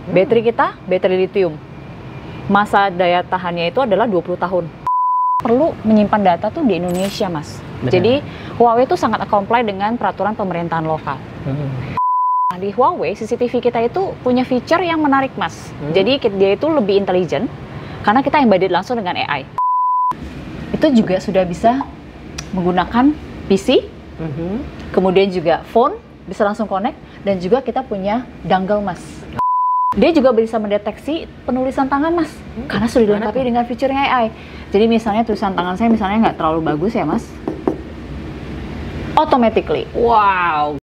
Baterai kita, baterai lithium. Masa daya tahannya itu adalah 20 tahun. Perlu menyimpan data tuh di Indonesia, Mas. Benar. Jadi Huawei itu sangat comply dengan peraturan pemerintahan lokal. Nah, di Huawei, CCTV kita itu punya feature yang menarik, Mas. Jadi dia itu lebih intelijen karena kita embedded langsung dengan AI. Itu juga sudah bisa menggunakan PC, kemudian juga phone, bisa langsung connect, dan juga kita punya dongle, Mas. Dia juga bisa mendeteksi penulisan tangan, Mas, karena sudah dilengkapi dengan fiturnya AI. Jadi misalnya tulisan tangan saya misalnya nggak terlalu bagus ya, Mas, automatically. Wow.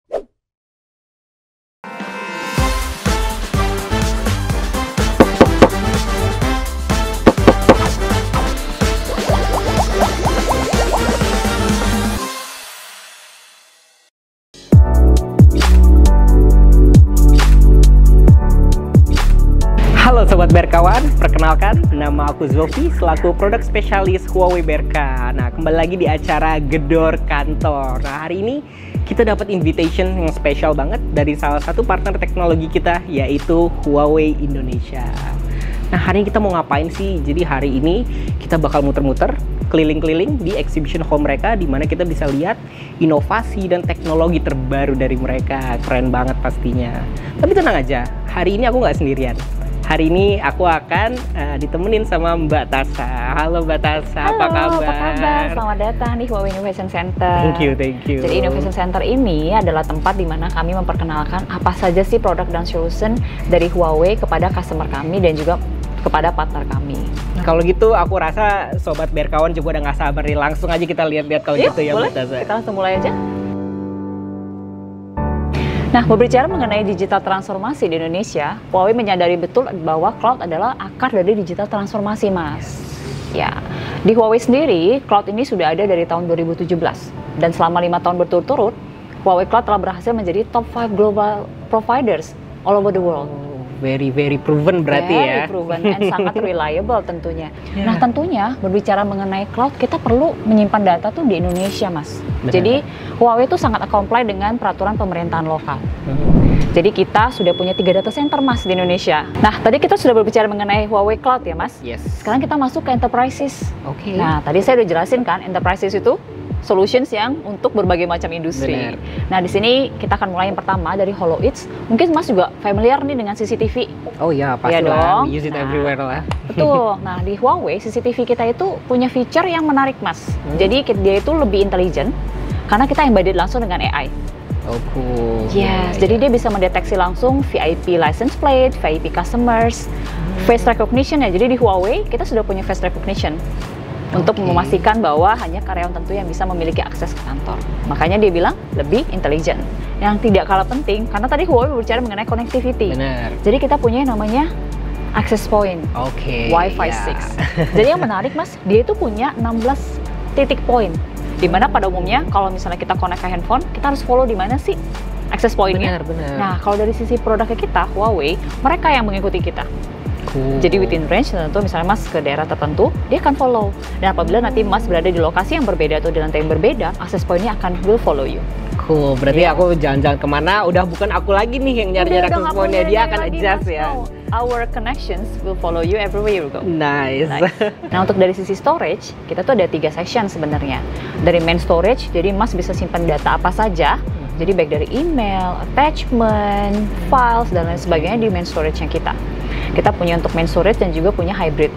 Halo Sobat Berkawan, perkenalkan nama aku Zofi selaku produk spesialis Huawei Berka. Nah, kembali lagi di acara Gedor Kantor. Nah, hari ini kita dapat invitation yang spesial banget dari salah satu partner teknologi kita, yaitu Huawei Indonesia. Nah, hari ini kita mau ngapain sih? Jadi hari ini kita bakal muter-muter, keliling-keliling di exhibition hall mereka, di mana kita bisa lihat inovasi dan teknologi terbaru dari mereka. Keren banget pastinya. Tapi tenang aja, hari ini aku nggak sendirian. Hari ini aku akan ditemenin sama Mbak Tasha. Halo Mbak Tasha, Halo, apa kabar? apa kabar? Selamat datang di Huawei Innovation Center. Thank you. Jadi Innovation Center ini adalah tempat di mana kami memperkenalkan apa saja sih produk dan solution dari Huawei kepada customer kami dan juga kepada partner kami. Kalau gitu aku rasa Sobat Berkawan juga udah nggak sabar nih. Langsung aja kita lihat-lihat kalau gitu ya boleh. Mbak Tasha. Kita langsung mulai aja. Nah, berbicara mengenai digital transformasi di Indonesia, Huawei menyadari betul bahwa cloud adalah akar dari digital transformasi, Mas. Ya, di Huawei sendiri, cloud ini sudah ada dari tahun 2017. Dan selama 5 tahun berturut-turut, Huawei Cloud telah berhasil menjadi top 5 global providers all over the world. Very proven berarti ya. Very proven and sangat reliable tentunya. Nah, tentunya berbicara mengenai cloud, kita perlu menyimpan data tuh di Indonesia, Mas. Benar. Jadi Huawei itu sangat comply dengan peraturan pemerintahan lokal. Jadi kita sudah punya 3 data center, Mas, di Indonesia. Nah, tadi kita sudah berbicara mengenai Huawei Cloud ya, Mas. Yes. Sekarang kita masuk ke enterprises. Oke. Nah, tadi saya udah jelasin kan, enterprises itu solutions yang untuk berbagai macam industri. Benar. Nah, di sini kita akan mulai yang pertama dari HoloEats. Mungkin Mas juga familiar nih dengan CCTV. Oh iya, pasti Iya lah. dong. We use it Nah, everywhere lah. Betul. Nah, di Huawei CCTV kita itu punya feature yang menarik, Mas. Jadi dia itu lebih intelijen karena kita embedded langsung dengan AI. Oh cool. Yes, jadi dia bisa mendeteksi langsung VIP license plate, VIP customers, face recognition ya. Jadi di Huawei kita sudah punya face recognition untuk memastikan bahwa hanya karyawan tentu yang bisa memiliki akses ke kantor. Makanya dia bilang lebih intelijen. Yang tidak kalah penting, karena tadi Huawei berbicara mengenai connectivity. Benar. Jadi kita punya yang namanya access point, Oke. Wi-Fi ya. 6. Jadi yang menarik, Mas, dia itu punya 16 titik point. Dimana pada umumnya kalau misalnya kita connect ke handphone, kita harus follow di mana sih access point-nya. Benar. Nah, kalau dari sisi produknya kita, Huawei, mereka yang mengikuti kita. Cool. Jadi within range, tentu misalnya Mas ke daerah tertentu, dia akan follow. Dan apabila nanti Mas berada di lokasi yang berbeda atau di lantai yang berbeda, access point-nya will follow you. Cool, berarti Iya. aku jalan-jalan kemana, udah bukan aku lagi nih yang nyari-nyari Udah access nggak point-nya, perlu dia nyari akan lagi, adjust Mas. ya. No, our connections will follow you everywhere you go. Nice. Nah, untuk dari sisi storage, kita tuh ada 3 section sebenarnya. Dari main storage, jadi Mas bisa simpan data apa saja. Jadi baik dari email, attachment, files, dan lain sebagainya di main storage-nya kita. Kita punya untuk main storage dan juga punya hybrid.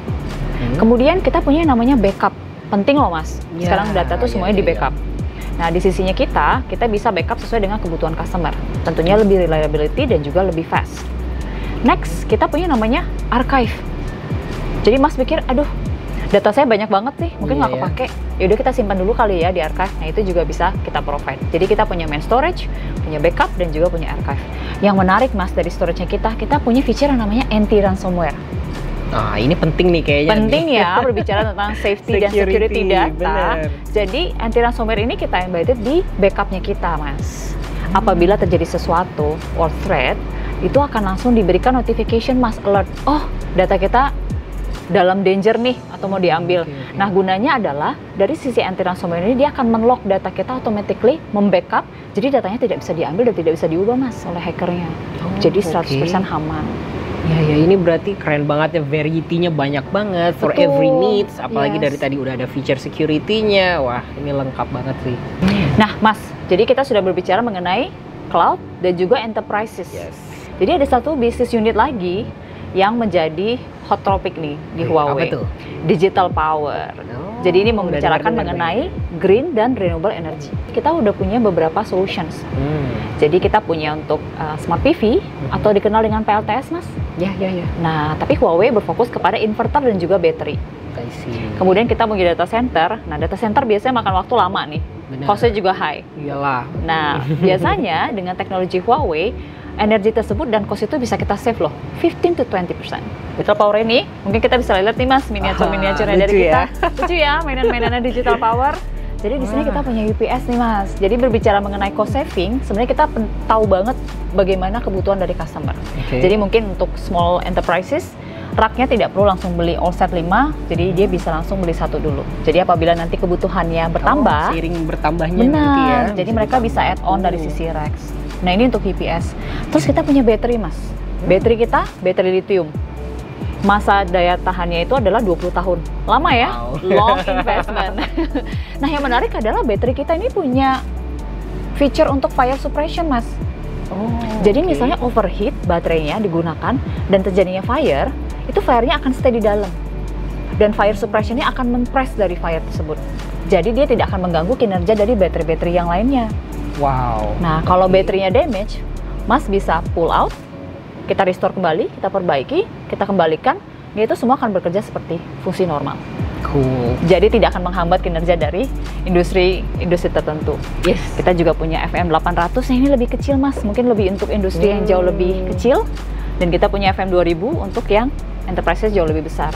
Kemudian kita punya yang namanya backup. Penting loh, Mas. Ya, Sekarang data tuh semuanya ya, di backup. Nah, di sisinya kita bisa backup sesuai dengan kebutuhan customer. Tentunya lebih reliability dan juga lebih fast. Next, kita punya namanya archive. Jadi Mas pikir, aduh, data saya banyak banget nih, mungkin nggak Iya, ya. kepake. Yaudah kita simpan dulu kali ya di archive. Nah, itu juga bisa kita provide. Jadi kita punya main storage, punya backup, dan juga punya archive. Yang menarik, Mas, dari storage-nya kita punya feature yang namanya anti-ransomware. Nah, ini penting nih kayaknya. Penting ya, berbicara tentang safety dan security data. Bener. Jadi anti-ransomware ini kita embedded di backupnya kita, Mas. Apabila terjadi sesuatu or threat, itu akan langsung diberikan notification, Mas, alert. Oh, data kita dalam danger nih atau mau diambil. Oke. Nah, gunanya adalah dari sisi anti-ransomware ini dia akan men-lock data kita automatically, membackup, jadi datanya tidak bisa diambil dan tidak bisa diubah, Mas, oleh hackernya. Jadi 100% aman. Ya, ini berarti keren banget ya, variety-nya banyak banget for Betul. every needs, apalagi Yes. dari tadi udah ada feature security-nya. Wah, ini lengkap banget sih. Nah, Mas, jadi kita sudah berbicara mengenai cloud dan juga enterprises. Yes. Jadi ada satu bisnis unit lagi yang menjadi hot topic nih di Oke, Huawei. apa tuh? Digital power. Oh, Jadi ini udah membicarakan dengar-dengar mengenai green dan renewable energy. Kita udah punya beberapa solutions. Jadi kita punya untuk smart PV atau dikenal dengan PLTS, Mas. Ya. Nah, tapi Huawei berfokus kepada inverter dan juga baterai. I see. Kemudian kita punya data center. Nah, data center biasanya makan waktu lama nih. Benar. Costnya juga high. Iyalah. Nah, biasanya dengan teknologi Huawei, energi tersebut dan cost itu bisa kita save loh, 15 to 20%. Digital power ini, mungkin kita bisa lihat nih Mas, miniatur-miniaturnya dari lucu kita. ya. Lucu ya, mainan-mainannya digital power. Jadi di sini kita punya UPS nih Mas. Jadi berbicara mengenai cost saving, sebenarnya kita tahu banget bagaimana kebutuhan dari customer. Oke. Jadi mungkin untuk small enterprises, raknya tidak perlu langsung beli all set 5, jadi dia bisa langsung beli satu dulu. Jadi apabila nanti kebutuhannya bertambah, Seiring bertambahnya nanti ya. benar, jadi mereka bisa add on dari sisi racks. Nah ini untuk UPS. Terus kita punya baterai Mas. Baterai kita, baterai lithium. Masa daya tahannya itu adalah 20 tahun. Lama ya? Wow. Long investment. Nah yang menarik adalah baterai kita ini punya feature untuk fire suppression Mas. Oh, Jadi oke. misalnya overheat baterainya digunakan dan terjadinya fire, itu fire-nya akan stay di dalam. Dan fire suppression-nya akan mempress dari fire tersebut. Jadi dia tidak akan mengganggu kinerja dari baterai-baterai yang lainnya. Wow. Nah, kalau baterainya damage, Mas bisa pull out, kita restore kembali, kita perbaiki, kita kembalikan, dia itu semua akan bekerja seperti fungsi normal. Cool. Jadi tidak akan menghambat kinerja dari industri tertentu. Yes. Kita juga punya FM 800, yang ini lebih kecil Mas, mungkin lebih untuk industri yang jauh lebih kecil. Dan kita punya FM 2000 untuk yang enterprise jauh lebih besar.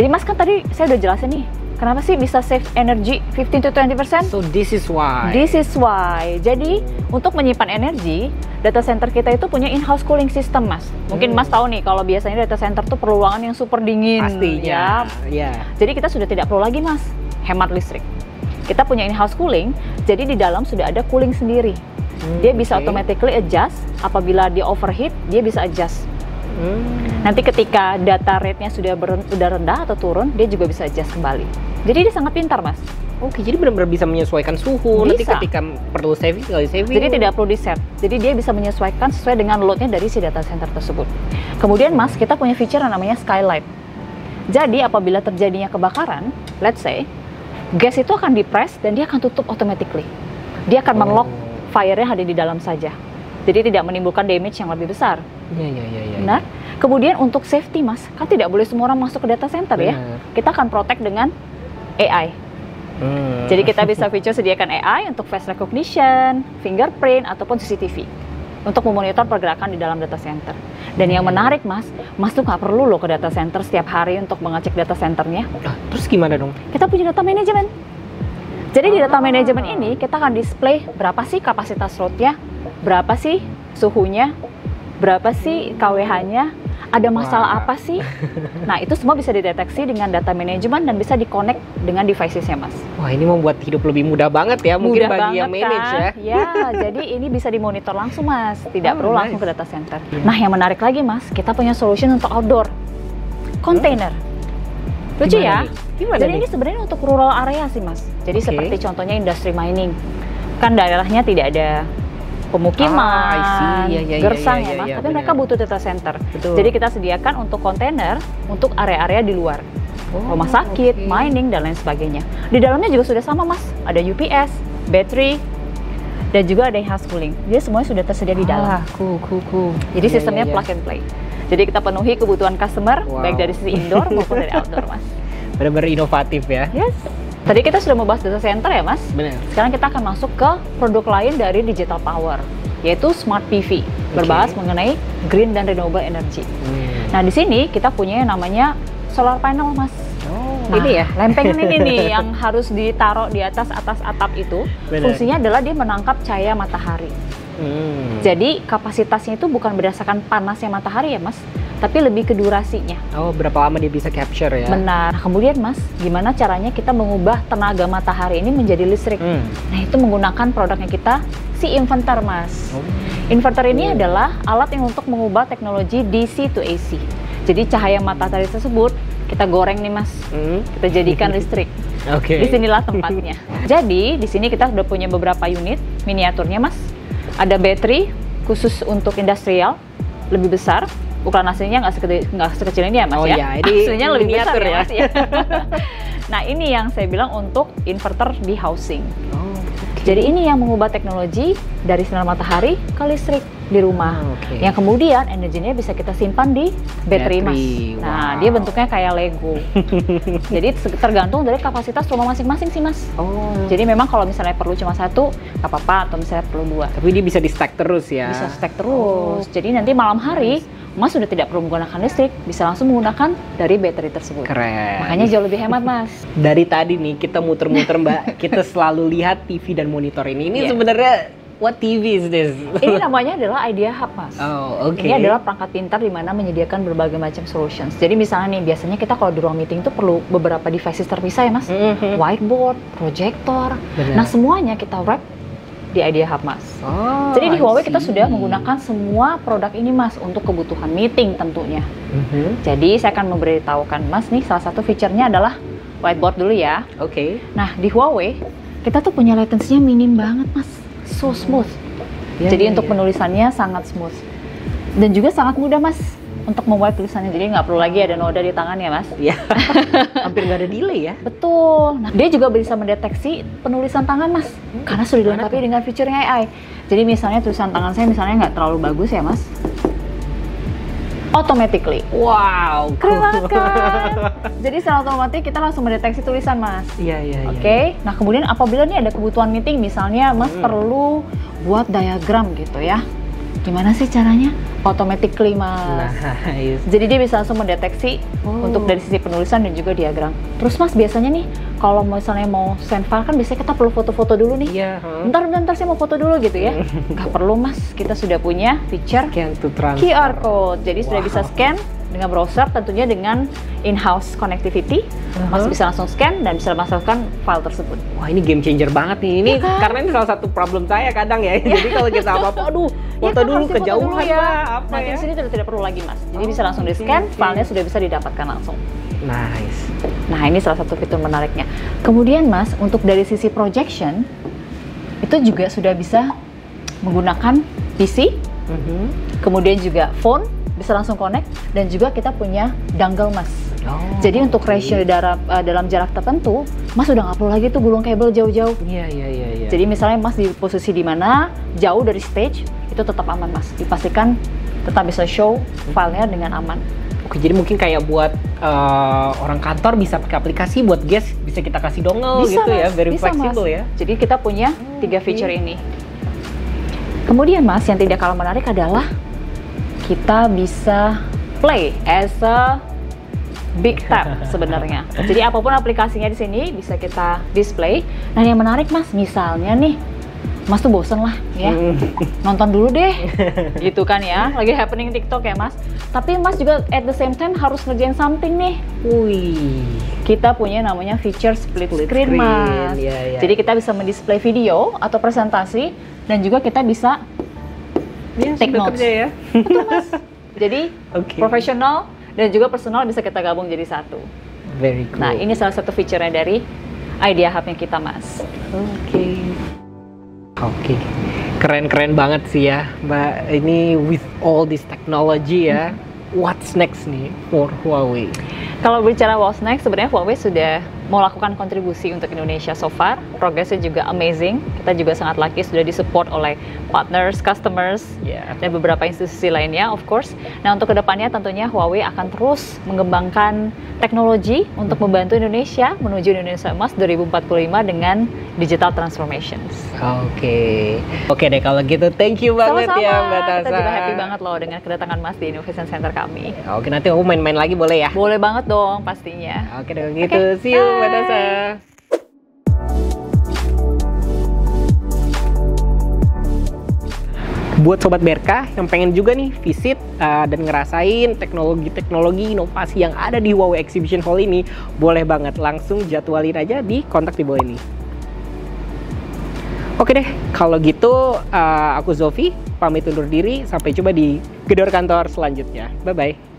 Jadi Mas kan tadi saya udah jelasin nih, kenapa sih bisa save energy 15 to 20%? So this is why. This is why. Jadi untuk menyimpan energi, data center kita itu punya in-house cooling system, Mas. Mungkin Mas tahu nih kalau biasanya data center tuh perlu ruangan yang super dingin. Pastinya. Ya. Jadi kita sudah tidak perlu lagi, Mas, hemat listrik. Kita punya in-house cooling, jadi di dalam sudah ada cooling sendiri. Dia bisa automatically adjust, apabila dia overheat, dia bisa adjust. Nanti ketika data rate-nya sudah rendah atau turun, dia juga bisa adjust kembali. Jadi dia sangat pintar, Mas. Oke, jadi benar-benar bisa menyesuaikan suhu. Nanti Bisa. ketika perlu saving, tinggal saving. Jadi tidak perlu di-set. Jadi dia bisa menyesuaikan sesuai dengan load-nya dari si data center tersebut. Kemudian Mas, kita punya feature yang namanya skylight. Jadi apabila terjadinya kebakaran, let's say, gas itu akan di-press dan dia akan tutup automatically. Dia akan men-lock fire-nya ada di dalam saja. Jadi tidak menimbulkan damage yang lebih besar. Iya. Benar? Kemudian untuk safety, Mas, kan tidak boleh semua orang masuk ke data center ya. Benar. Kita akan protect dengan AI. Jadi kita bisa feature sediakan AI untuk face recognition, fingerprint, ataupun CCTV untuk memonitor pergerakan di dalam data center. Dan yang menarik, Mas tuh nggak perlu loh ke data center setiap hari untuk mengecek data centernya. Terus gimana dong? Kita punya data manajemen. Jadi di data manajemen ini kita akan display berapa sih kapasitas load-nya, berapa sih suhunya, berapa sih KWH-nya, ada masalah apa sih? Nah, itu semua bisa dideteksi dengan data manajemen dan bisa di-connect dengan devices-nya, Mas. Wah, ini membuat hidup lebih mudah banget ya, mungkin bagi yang manage kan? Ya, jadi ini bisa dimonitor langsung, Mas. Tidak perlu langsung ke data center. Nah, yang menarik lagi, Mas, kita punya solution untuk outdoor. Container. Lucu Gimana ya? nih? Gimana Jadi nih? ini sebenarnya untuk rural area sih, Mas. Jadi Oke. seperti contohnya industri mining. Kan daerahnya tidak ada pemukiman, I see. Iya, gersang iya, ya Mas, iya, tapi benar. mereka butuh data center. Betul. Jadi kita sediakan untuk kontainer untuk area-area di luar. Rumah sakit, oke. mining, dan lain sebagainya. Di dalamnya juga sudah sama, Mas. Ada UPS, battery, dan juga ada house cooling. Jadi semuanya sudah tersedia di dalam. Cool. Jadi Iya, sistemnya iya. plug and play. Jadi kita penuhi kebutuhan customer, Wow. baik dari sisi indoor maupun dari outdoor, Mas. Benar-benar inovatif ya. Yes. Tadi kita sudah membahas data center ya, Mas. Benar. Sekarang kita akan masuk ke produk lain dari digital power, yaitu smart PV, berbahas mengenai green dan renewable energy. Nah, di sini kita punya yang namanya solar panel, Mas. Nah, ini ya. lempengan ini nih yang harus ditaruh di atas atap itu. Benar. Fungsinya adalah dia menangkap cahaya matahari. Jadi kapasitasnya itu bukan berdasarkan panasnya matahari ya, Mas, tapi lebih ke durasinya. Oh, berapa lama dia bisa capture ya? Benar. Kemudian, Mas, gimana caranya kita mengubah tenaga matahari ini menjadi listrik? Nah, itu menggunakan produknya kita, si inverter, Mas. Inverter ini adalah alat yang untuk mengubah teknologi DC to AC. Jadi cahaya matahari tersebut kita goreng nih Mas, kita jadikan listrik. Oke. Disinilah tempatnya. Jadi di sini kita sudah punya beberapa unit miniaturnya Mas. Ada baterai khusus untuk industrial, lebih besar. Ukuran aslinya nggak sekecil ini ya Mas ya. Iya, ini aslinya lebih besar miniatur ya Mas ya. Nah ini yang saya bilang untuk inverter di housing. Jadi ini yang mengubah teknologi dari sinar matahari ke listrik di rumah. Yang kemudian energinya bisa kita simpan di baterai Mas. Nah, dia bentuknya kayak Lego. Jadi tergantung dari kapasitas rumah masing-masing sih Mas. Jadi memang kalau misalnya perlu cuma satu, nggak apa-apa, atau misalnya perlu dua. Tapi dia bisa di stack terus ya? Bisa stack terus. Jadi nanti malam hari, Mas sudah tidak perlu menggunakan listrik, bisa langsung menggunakan dari baterai tersebut. Keren. Makanya jauh lebih hemat Mas. Dari tadi nih kita muter-muter Mbak, kita selalu lihat TV dan monitor ini. Ini sebenarnya what TV is this? Ini namanya adalah Idea Hub Mas. Ini adalah perangkat pintar di mana menyediakan berbagai macam solutions. Jadi misalnya nih, biasanya kita kalau di ruang meeting itu perlu beberapa devices terpisah ya Mas. Whiteboard, projector. Nah semuanya kita wrap di Idea Hub Mas. Jadi di Huawei kita sudah menggunakan semua produk ini Mas untuk kebutuhan meeting tentunya. Jadi saya akan memberitahukan Mas nih, salah satu fiturnya adalah whiteboard dulu ya. Nah di Huawei kita tuh punya latency-nya minim banget Mas, so smooth. Jadi untuk penulisannya sangat smooth dan juga sangat mudah Mas untuk membuat tulisannya. Jadi nggak perlu lagi ada noda di tangan ya Mas. Iya. Hampir nggak ada delay ya. Betul. Nah, dia juga bisa mendeteksi penulisan tangan Mas, karena sudah dilengkapi dengan fiturnya AI. Jadi misalnya tulisan tangan saya misalnya nggak terlalu bagus ya Mas, automatically. Wow, keren banget kan? Jadi secara otomatis kita langsung mendeteksi tulisan Mas. Iya. Oke. Nah kemudian apabila nih ada kebutuhan meeting, misalnya Mas perlu buat diagram gitu ya, gimana sih caranya? Automatically Mas. Nice. Jadi dia bisa langsung mendeteksi untuk dari sisi penulisan dan juga diagram. Terus Mas biasanya nih kalau misalnya mau send file kan biasanya kita perlu foto-foto dulu nih. Iya. Bentar saya mau foto dulu gitu ya. Nggak perlu Mas, kita sudah punya feature Scan to transfer. QR code. Jadi sudah bisa scan dengan browser, tentunya dengan in-house connectivity. Mas bisa langsung scan dan bisa masukkan file tersebut. Wah ini game changer banget nih. Ini kan? Karena ini salah satu problem saya kadang ya. Jadi kalau kita apa-apa, aduh foto kan, dulu kejauhan ya. apa Nanti ya. di sini sudah tidak perlu lagi Mas. Jadi bisa langsung di scan, filenya sudah bisa didapatkan langsung. Nice. Nah ini salah satu fitur menariknya. Kemudian Mas, untuk dari sisi projection itu juga sudah bisa menggunakan PC, kemudian juga phone bisa langsung connect, dan juga kita punya dongle Mas. Jadi untuk ratio dalam jarak tertentu, Mas udah nggak perlu lagi tuh gulung kabel jauh-jauh. Iya. Jadi misalnya Mas di posisi di mana jauh dari stage, itu tetap aman Mas. Dipastikan tetap bisa show filenya dengan aman. Oke, jadi mungkin kayak buat orang kantor bisa pakai aplikasi, buat guest bisa kita kasih dongle bisa, gitu Mas. ya, very bisa, flexible Mas. ya. Jadi kita punya 3 feature ini. Kemudian Mas, yang tidak kalah menarik adalah kita bisa play as a big tab sebenarnya. Jadi apapun aplikasinya di sini bisa kita display. Nah yang menarik Mas, misalnya nih Mas tuh bosen lah ya, nonton dulu deh gitu kan ya, lagi happening TikTok ya Mas, tapi Mas juga at the same time harus ngerjain something nih. Wih, kita punya namanya feature split screen Mas. Jadi kita bisa mendisplay video atau presentasi, dan juga kita bisa take notes ya. Betul Mas. Jadi profesional dan juga personal bisa kita gabung jadi satu. Very cool. Nah ini salah satu fiturnya dari Idea Hub-nya kita Mas. Oke, keren banget sih ya Mbak. Ini with all this technology ya, what's next nih for Huawei? Kalau bicara what's next, sebenarnya Huawei sudah mau lakukan kontribusi untuk Indonesia so far. Progresnya juga amazing. Kita juga sangat lucky sudah disupport oleh partners, customers, dan beberapa institusi lainnya, of course. Nah, untuk kedepannya tentunya Huawei akan terus mengembangkan teknologi untuk membantu Indonesia menuju Indonesia Emas 2045 dengan digital transformations. Oke deh kalau gitu, thank you banget. Sama-sama. Ya Mbak Tasha. Kita juga happy banget loh dengan kedatangan Mas di Innovation Center kami. Oke, nanti aku main-main lagi boleh ya? Boleh banget dong pastinya. Oke deh gitu, see you Mbak Tasha. Buat Sobat Berkah yang pengen juga nih visit dan ngerasain teknologi-teknologi inovasi yang ada di Huawei Exhibition Hall ini, boleh banget langsung jadwalin aja di kontak di bawah ini. Oke deh, kalau gitu aku Zofi pamit undur diri. Sampai jumpa di gedor kantor selanjutnya. Bye-bye.